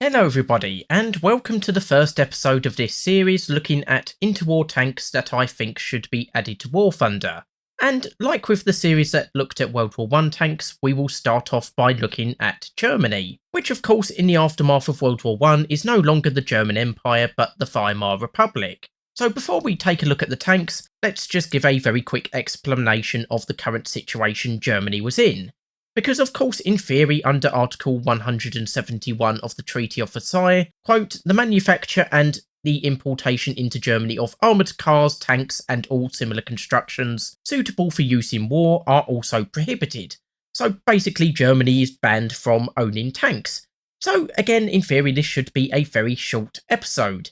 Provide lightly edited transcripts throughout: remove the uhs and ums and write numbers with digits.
Hello everybody, and welcome to the first episode of this series looking at interwar tanks that I think should be added to War Thunder. And like with the series that looked at World War I tanks, we will start off by looking at Germany, which of course in the aftermath of World War I is no longer the German Empire but the Weimar Republic. So before we take a look at the tanks, let's just give a very quick explanation of the current situation Germany was in. Because of course, in theory, under Article 171 of the Treaty of Versailles, quote, the manufacture and the importation into Germany of armoured cars, tanks and all similar constructions suitable for use in war are also prohibited. So basically Germany is banned from owning tanks. So again, in theory, this should be a very short episode.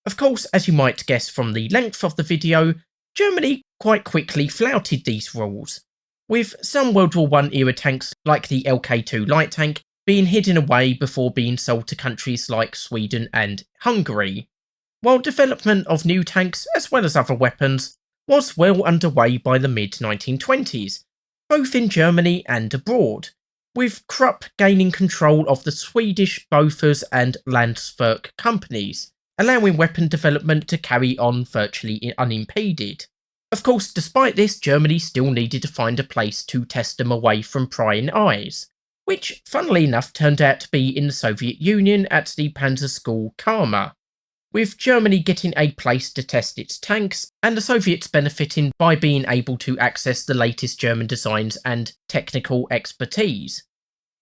Of course, as you might guess from the length of the video, Germany quite quickly flouted these rules, with some World War I era tanks like the Lk2 light tank being hidden away before being sold to countries like Sweden and Hungary, while development of new tanks as well as other weapons was well underway by the mid-1920s, both in Germany and abroad, with Krupp gaining control of the Swedish Bofors and Landsverk companies, allowing weapon development to carry on virtually unimpeded. Of course, despite this, Germany still needed to find a place to test them away from prying eyes, which, funnily enough, turned out to be in the Soviet Union at the Panzer School Karma, with Germany getting a place to test its tanks, and the Soviets benefiting by being able to access the latest German designs and technical expertise.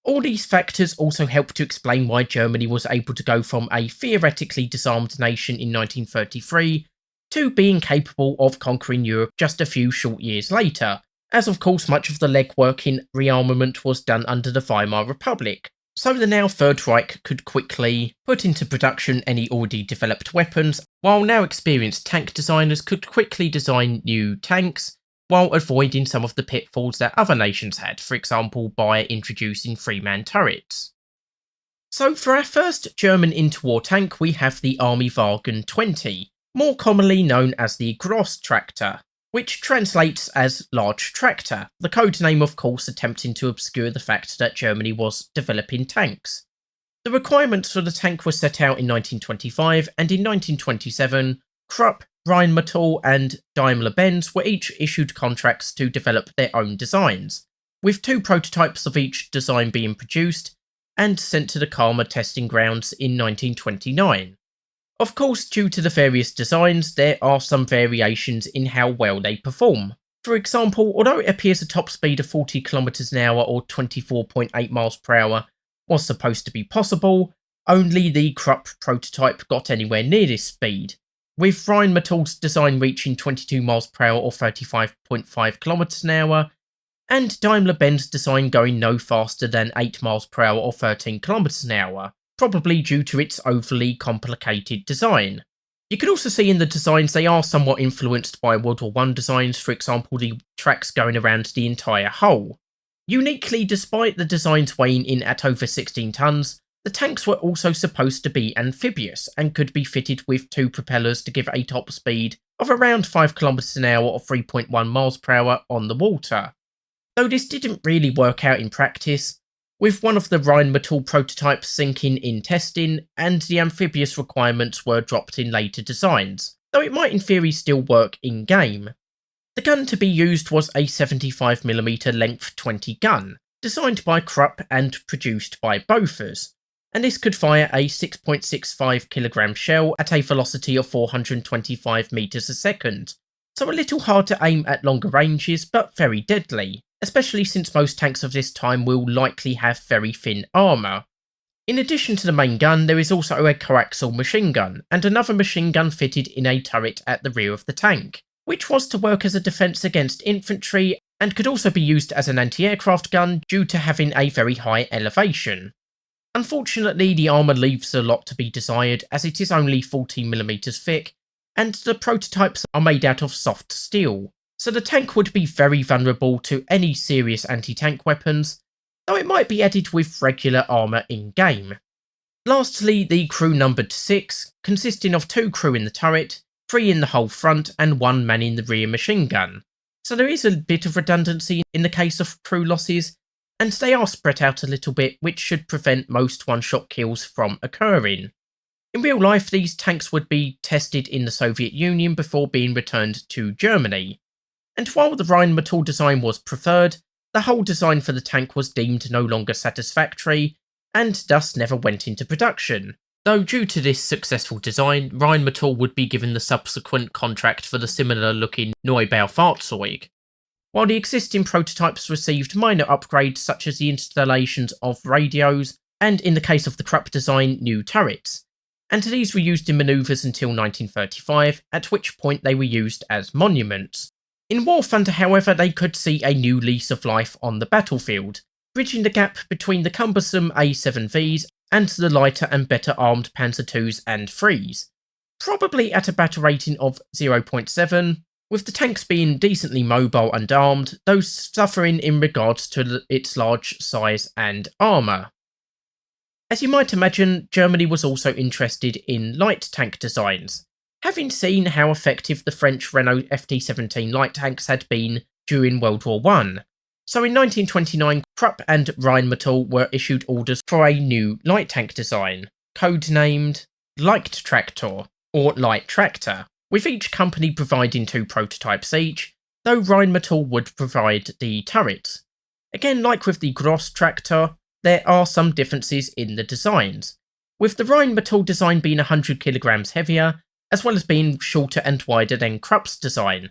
All these factors also help to explain why Germany was able to go from a theoretically disarmed nation in 1933 to being capable of conquering Europe just a few short years later, as of course much of the legwork in rearmament was done under the Weimar Republic, so the now Third Reich could quickly put into production any already developed weapons, while now experienced tank designers could quickly design new tanks, while avoiding some of the pitfalls that other nations had, for example by introducing three-man turrets. So for our first German interwar tank we have the Armeewagen 20, more commonly known as the Grosstraktor, which translates as large tractor, the code name of course attempting to obscure the fact that Germany was developing tanks. The requirements for the tank were set out in 1925, and in 1927, Krupp, Rheinmetall and Daimler-Benz were each issued contracts to develop their own designs, with two prototypes of each design being produced and sent to the Karma testing grounds in 1929. Of course, due to the various designs, there are some variations in how well they perform. For example, although it appears a top speed of 40 km an hour or 24.8 miles per hour was supposed to be possible, only the Krupp prototype got anywhere near this speed, with Rheinmetall's design reaching 22 miles per hour or 35.5 km an hour, and Daimler-Benz design going no faster than 8 miles per hour or 13 km an hour. Probably due to its overly complicated design. You can also see in the designs they are somewhat influenced by World War I designs, for example the tracks going around the entire hull. Uniquely, despite the designs weighing in at over 16 tons, the tanks were also supposed to be amphibious and could be fitted with two propellers to give a top speed of around 5 km an hour or 3.1 miles per hour on the water. Though this didn't really work out in practice, with one of the Rheinmetall prototypes sinking in testing, and the amphibious requirements were dropped in later designs, though it might in theory still work in-game. The gun to be used was a 75mm length 20 gun, designed by Krupp and produced by Bofors, and this could fire a 6.65kg shell at a velocity of 425 meters a second, so a little hard to aim at longer ranges but very deadly, especially since most tanks of this time will likely have very thin armour. In addition to the main gun, there is also a coaxial machine gun, and another machine gun fitted in a turret at the rear of the tank, which was to work as a defence against infantry and could also be used as an anti-aircraft gun due to having a very high elevation. Unfortunately, the armour leaves a lot to be desired as it is only 14mm thick, and the prototypes are made out of soft steel, so the tank would be very vulnerable to any serious anti-tank weapons, though it might be added with regular armour in-game. Lastly, the crew numbered 6, consisting of 2 crew in the turret, 3 in the whole front and 1 man in the rear machine gun. So there is a bit of redundancy in the case of crew losses, and they are spread out a little bit, which should prevent most one-shot kills from occurring. In real life, these tanks would be tested in the Soviet Union before being returned to Germany, and while the Rheinmetall design was preferred, the whole design for the tank was deemed no longer satisfactory, and thus never went into production. Though due to this successful design, Rheinmetall would be given the subsequent contract for the similar-looking Neubaufahrzeug. While the existing prototypes received minor upgrades such as the installations of radios, and in the case of the Krupp design, new turrets, and these were used in manoeuvres until 1935, at which point they were used as monuments. In War Thunder, however, they could see a new lease of life on the battlefield, bridging the gap between the cumbersome A7Vs and the lighter and better armed Panzer IIs and IIIs, probably at a battle rating of 0.7, with the tanks being decently mobile and armed, though suffering in regards to its large size and armour. As you might imagine, Germany was also interested in light tank designs, having seen how effective the French Renault FT-17 light tanks had been during World War I. So in 1929, Krupp and Rheinmetall were issued orders for a new light tank design, codenamed Leichttraktor, or Light Tractor, with each company providing 2 prototypes each, though Rheinmetall would provide the turrets. Again, like with the Grosstraktor, there are some differences in the designs, with the Rheinmetall design being 100 kilograms heavier, as well as being shorter and wider than Krupp's design.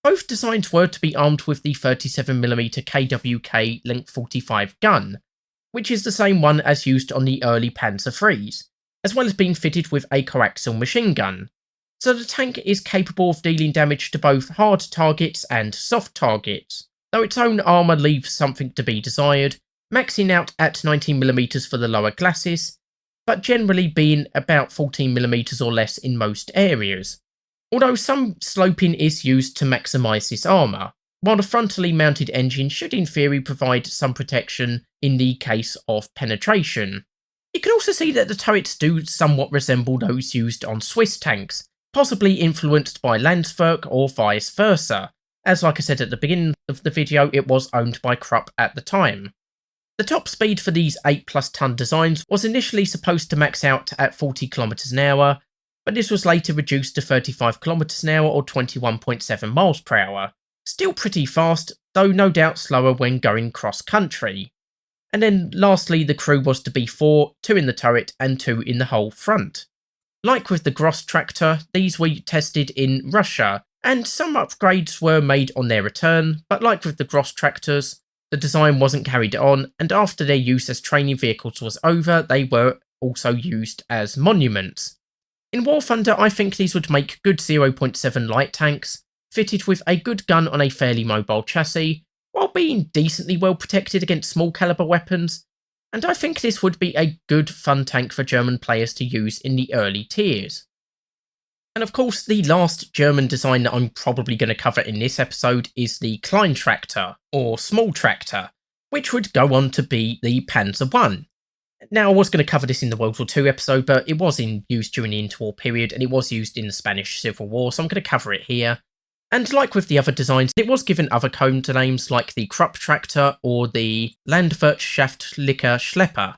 Both designs were to be armed with the 37mm KWK Length 45 gun, which is the same one as used on the early Panzer IIIs, as well as being fitted with a coaxial machine gun. So the tank is capable of dealing damage to both hard targets and soft targets, though its own armour leaves something to be desired, maxing out at 19mm for the lower classes, but generally being about 14mm or less in most areas. Although some sloping is used to maximise this armour, while the frontally mounted engine should in theory provide some protection in the case of penetration. You can also see that the turrets do somewhat resemble those used on Swiss tanks, possibly influenced by Landsverk or vice versa, as like I said at the beginning of the video, it was owned by Krupp at the time. The top speed for these 8+ ton designs was initially supposed to max out at 40 km an hour, but this was later reduced to 35 km an hour or 21.7 miles per hour. Still pretty fast, though no doubt slower when going cross-country. And then lastly, the crew was to be 4, 2 in the turret and 2 in the whole front. Like with the Grosstraktor, these were tested in Russia, and some upgrades were made on their return, but like with the Grosstraktors, the design wasn't carried on, and after their use as training vehicles was over, they were also used as monuments. In War Thunder, I think these would make good 0.7 light tanks, fitted with a good gun on a fairly mobile chassis, while being decently well protected against small caliber weapons, and I think this would be a good fun tank for German players to use in the early tiers. And of course, the last German design that I'm probably going to cover in this episode is the Kleintraktor, or Small Tractor, which would go on to be the Panzer I. Now, I was going to cover this in the World War II episode, but it was in use during the interwar period, and it was used in the Spanish Civil War, so I'm going to cover it here. And like with the other designs, it was given other code names like the Krupp-Traktor or the Landsverk Schlepper.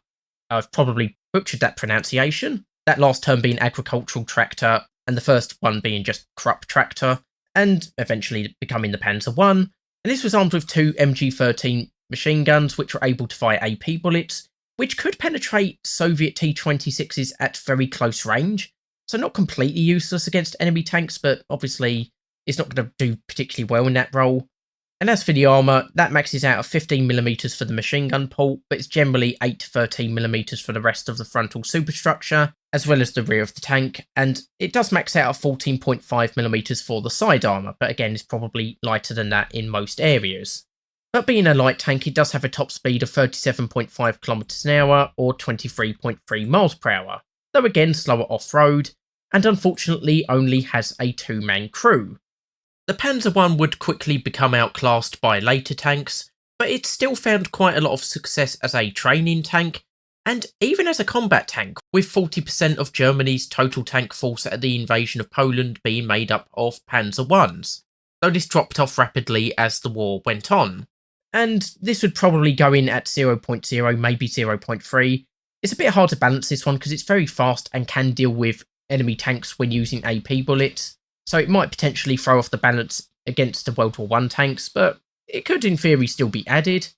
I've probably butchered that pronunciation, that last term being agricultural tractor, and the first one being just Krupp-Traktor, and eventually becoming the Panzer I. And this was armed with 2 MG-13 machine guns, which were able to fire AP bullets, which could penetrate Soviet T-26s at very close range, so not completely useless against enemy tanks, but obviously it's not going to do particularly well in that role. And as for the armour, that maxes out at 15mm for the machine gun port, but it's generally 8 to 13mm for the rest of the frontal superstructure, as well as the rear of the tank, and it does max out at 14.5mm for the side armour, but again is probably lighter than that in most areas. But being a light tank, it does have a top speed of 37.5 km an hour or 23.3 miles per hour, though again slower off-road, and unfortunately only has a 2-man crew. The Panzer I would quickly become outclassed by later tanks, but it still found quite a lot of success as a training tank, and even as a combat tank, with 40% of Germany's total tank force at the invasion of Poland being made up of Panzer Is, though this dropped off rapidly as the war went on. and this would probably go in at 0.0, maybe 0.3. It's a bit hard to balance this one because it's very fast and can deal with enemy tanks when using AP bullets, so it might potentially throw off the balance against the World War I tanks, but it could in theory still be added.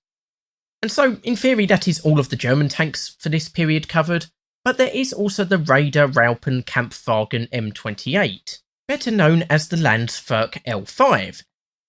And so in theory that is all of the German tanks for this period covered, but there is also the Räder-Raupen-Kampfwagen M28, better known as the Landsverk L-5,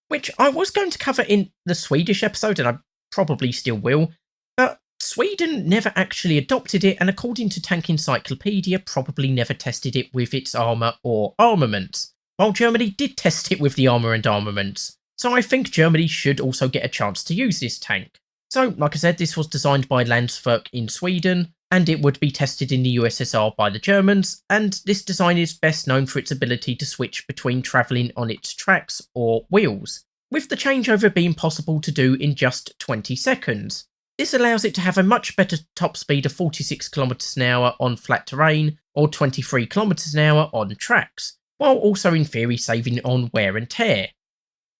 which I was going to cover in the Swedish episode, and I probably still will, but Sweden never actually adopted it, and according to Tank Encyclopedia, probably never tested it with its armour or armaments, while Germany did test it with the armour and armaments, so I think Germany should also get a chance to use this tank. So, like I said, this was designed by Landsverk in Sweden, and it would be tested in the USSR by the Germans, and this design is best known for its ability to switch between travelling on its tracks or wheels, with the changeover being possible to do in just 20 seconds. This allows it to have a much better top speed of 46 km an hour on flat terrain or 23 km an hour on tracks, while also in theory saving on wear and tear.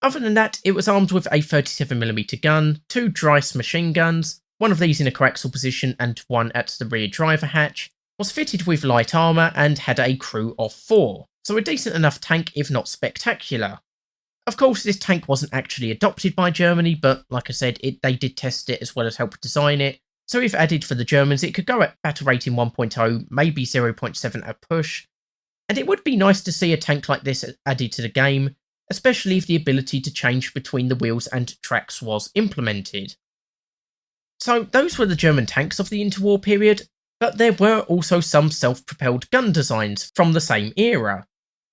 Other than that, it was armed with a 37mm gun, 2 Dreiss machine guns, one of these in a coaxial position and one at the rear driver hatch, was fitted with light armour and had a crew of 4, so a decent enough tank if not spectacular. Of course, this tank wasn't actually adopted by Germany, but like I said, they did test it as well as help design it, so if added for the Germans it could go at battle rating 1.0, maybe 0.7 at push, and it would be nice to see a tank like this added to the game, especially if the ability to change between the wheels and tracks was implemented. So those were the German tanks of the interwar period, but there were also some self-propelled gun designs from the same era.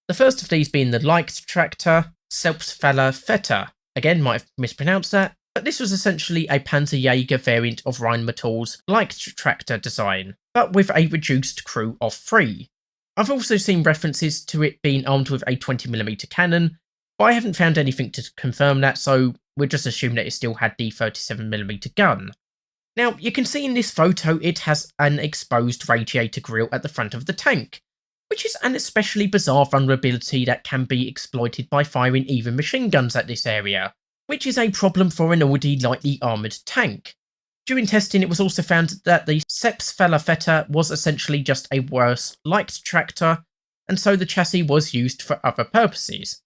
The first of these being the Leichttraktor Selbstfahrlafette. Again, might have mispronounced that, but this was essentially a Panzerjäger variant of Rheinmetall's Leichttraktor design, but with a reduced crew of 3. I've also seen references to it being armed with a 20mm cannon, but I haven't found anything to confirm that, so we'll just assume that it still had the 37mm gun. Now, you can see in this photo it has an exposed radiator grille at the front of the tank, which is an especially bizarre vulnerability that can be exploited by firing even machine guns at this area, which is a problem for an already lightly armoured tank. During testing, it was also found that the Selbstfahrlafette was essentially just a worse Leichttraktor, and so the chassis was used for other purposes.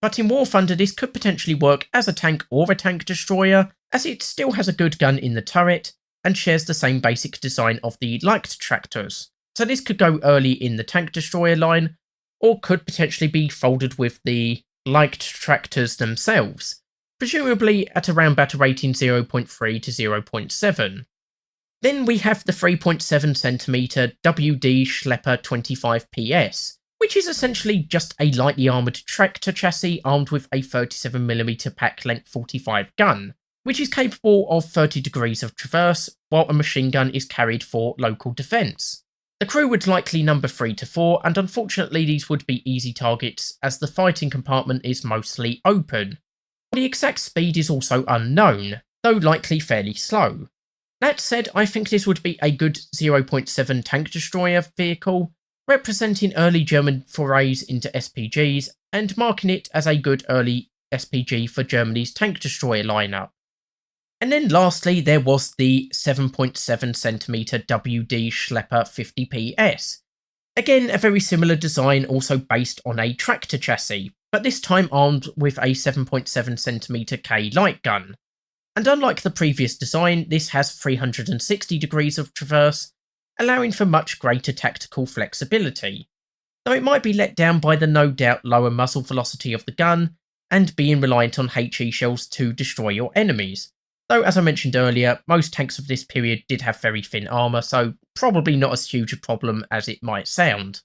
But in War Thunder, this could potentially work as a tank or a tank destroyer, as it still has a good gun in the turret, and shares the same basic design of the Leichttraktors. So this could go early in the tank destroyer line, or could potentially be folded with the Leichtraktors themselves, presumably at around battle rating 0.3 to 0.7. Then we have the 3.7cm WD Schlepper 25 PS, which is essentially just a lightly armoured tractor chassis armed with a 37mm pack length 45 gun, which is capable of 30 degrees of traverse, while a machine gun is carried for local defence. The crew would likely number 3 to 4, and unfortunately these would be easy targets as the fighting compartment is mostly open. The exact speed is also unknown, though likely fairly slow. That said, I think this would be a good 0.7 tank destroyer vehicle, representing early German forays into SPGs and marking it as a good early SPG for Germany's tank destroyer lineup. And then lastly, there was the 7.7cm WD Schlepper 50 PS. Again, a very similar design, also based on a tractor chassis, but this time armed with a 7.7cm K light gun. And unlike the previous design, this has 360 degrees of traverse, allowing for much greater tactical flexibility, though it might be let down by the no doubt lower muzzle velocity of the gun, and being reliant on HE shells to destroy your enemies. Though, as I mentioned earlier, most tanks of this period did have very thin armour, so probably not as huge a problem as it might sound.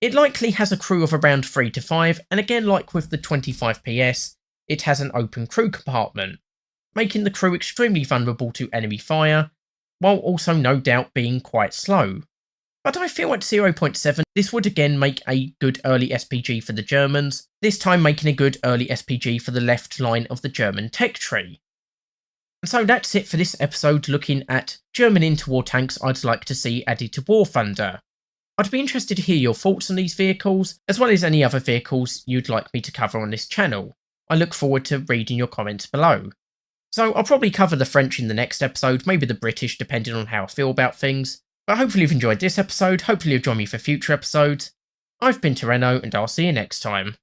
It likely has a crew of around 3 to 5, and again like with the 25 PS, it has an open crew compartment, making the crew extremely vulnerable to enemy fire, while also no doubt being quite slow. But I feel at 0.7 this would again make a good early SPG for the Germans, this time making a good early SPG for the left line of the German tech tree. And so that's it for this episode looking at German interwar tanks I'd like to see added to War Thunder. I'd be interested to hear your thoughts on these vehicles, as well as any other vehicles you'd like me to cover on this channel. I look forward to reading your comments below. So I'll probably cover the French in the next episode, maybe the British, depending on how I feel about things. But hopefully you've enjoyed this episode, hopefully you'll join me for future episodes. I've been Toreno, and I'll see you next time.